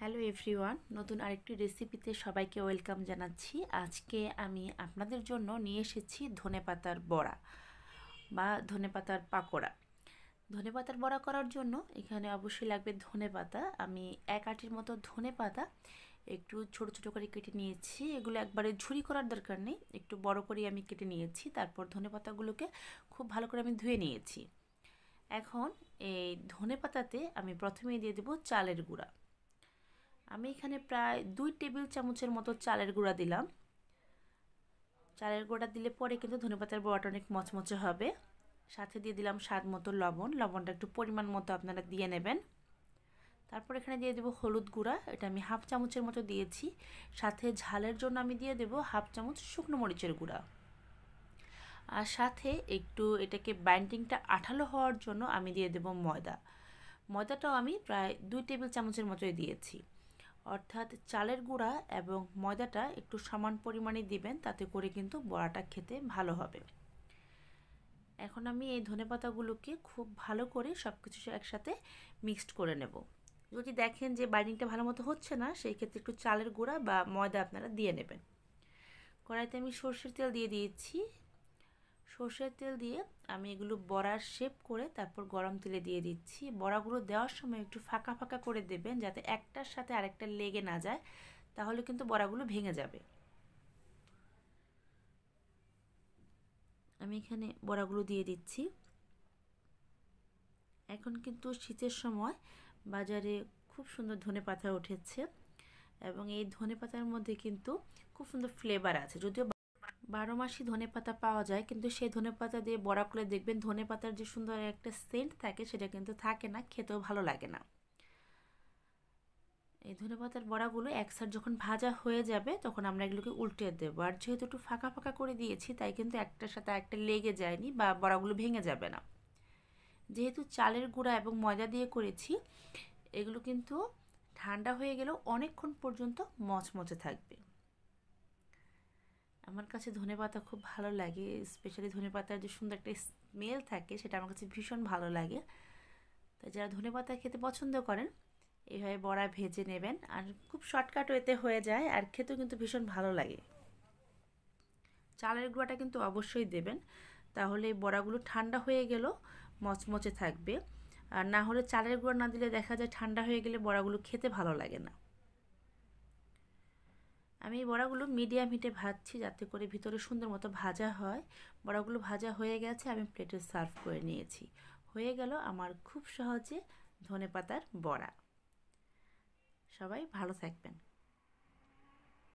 Hello everyone, নতুন আরেকটি রেসিপিতে সবাইকে ওয়েলকাম জানাচ্ছি। আজকে আমি আপনাদের জন্য নিয়ে এসেছি ধনেপাতার বড়া বা ধনেপাতার পাকোড়া। ধনেপাতার বড়া করার জন্য এখানে অবশ্যই লাগবে ধনেপাতা। আমি এক আটির মতো ধনেপাতা একটু ছোট ছোট করে কেটে নিয়েছি। এগুলো একবারে ঝুরি করার দরকার নেই, একটু বড় করে আমি কেটে নিয়েছি। তারপর ধনেপাতাগুলোকে খুব ভালো করে আমি ধুয়ে নিয়েছি। এখন এই ধনেপাতাতে আমি প্রথমেই দিয়ে দেবো চালের গুঁড়া। আমি এখানে প্রায় 2 টেবিল চামচের মতো চালের গুঁড়া দিলাম। চালের গুঁড়া দিলে পরে কিন্তু ধনেপাতার বড়াটা অনেক মচমচে হবে। সাথে দিয়ে দিলাম স্বাদ মতো লবণ। লবণটা একটু পরিমাণ মতো আপনারা দিয়ে নেবেন। তারপর এখানে দিয়ে দেবো হলুদ গুঁড়া, এটা আমি হাফ চামচের মতো দিয়েছি। সাথে ঝালের জন্য আমি দিয়ে দেবো হাফ চামচ শুকনো মরিচের গুঁড়া। আর সাথে একটু এটাকে বাইন্ডিংটা আঠালো হওয়ার জন্য আমি দিয়ে দেবো ময়দা। ময়দাটাও আমি প্রায় 2 টেবিল চামচের মতোই দিয়েছি। অর্থাৎ চালের গুঁড়া এবং ময়দাটা একটু সমান পরিমাণে দিবেন, তাতে করে কিন্তু বড়াটা খেতে ভালো হবে। এখন আমি এই ধনেপাতাগুলোকে খুব ভালো করে সব কিছু একসাথে মিক্সড করে নেব। যদি দেখেন যে বাইন্ডিংটা ভালো মতো হচ্ছে না, সেই ক্ষেত্রে একটু চালের গুঁড়া বা ময়দা আপনারা দিয়ে নেবেন। কড়াইতে আমি সরষের তেল দিয়ে দিয়েছি। সরষের তেল দিয়ে আমি এগুলো বড়ার শেপ করে তারপর গরম তেলে দিয়ে দিচ্ছি। বড়াগুলো দেওয়ার সময় একটু ফাঁকা ফাঁকা করে দেবেন, যাতে একটার সাথে আরেকটা লেগে না যায়, তাহলে কিন্তু বড়াগুলো ভেঙে যাবে। আমি এখানে বড়াগুলো দিয়ে দিচ্ছি। এখন কিন্তু শীতের সময় বাজারে খুব সুন্দর ধনেপাতা উঠেছে এবং এই ধনেপাতার মধ্যে কিন্তু খুব সুন্দর ফ্লেভার আছে। যদিও 12 মাসই ধনেপাতা পাওয়া যায়, কিন্তু সেই ধনেপাতা দিয়ে বড়া করলে দেখবেন ধনেপাতার যে সুন্দর একটা সেন্ট থাকে সেটা কিন্তু থাকে না, খেতেও ভালো লাগে না। এই ধনেপাতার বড়াগুলো এক সাইড যখন ভাজা হয়ে যাবে তখন আমরা এগুলোকে উল্টে দেবো। আর যেহেতু একটু ফাঁকা ফাঁকা করে দিয়েছি, তাই কিন্তু একটার সাথে একটা লেগে যায়নি বা বড়াগুলো ভেঙে যাবে না। যেহেতু চালের গুঁড়া এবং ময়দা দিয়ে করেছি, এগুলো কিন্তু ঠান্ডা হয়ে গেলেও অনেকক্ষণ পর্যন্ত মচমচে থাকবে। আমার কাছে ধনেপাতা খুব ভালো লাগে, স্পেশালি ধনেপাতার যে সুন্দর একটা স্মেল থাকে সেটা আমার কাছে ভীষণ ভালো লাগে। তাই যারা ধনেপাতা খেতে পছন্দ করেন এইভাবে বড়া ভেজে নেবেন। আর খুব শর্টকাট ওয়েতে হয়ে যায়, আর খেতেও কিন্তু ভীষণ ভালো লাগে। চালের গুঁড়াটা কিন্তু অবশ্যই দেবেন, তাহলে বড়াগুলো ঠান্ডা হয়ে গেলেও মচমচে থাকবে। আর না হলে চালের গুঁড়া না দিলে দেখা যায় ঠান্ডা হয়ে গেলে বড়াগুলো খেতে ভালো লাগে না। আমি এই বড়াগুলো মিডিয়াম হিটে ভাজছি, যাতে করে ভিতরে সুন্দর মতো ভাজা হয়। বড়াগুলো ভাজা হয়ে গেছে, আমি প্লেটে সার্ভ করে নিয়েছি। হয়ে গেল আমার খুব সহজে ধনেপাতার বড়া। সবাই ভালো থাকবেন।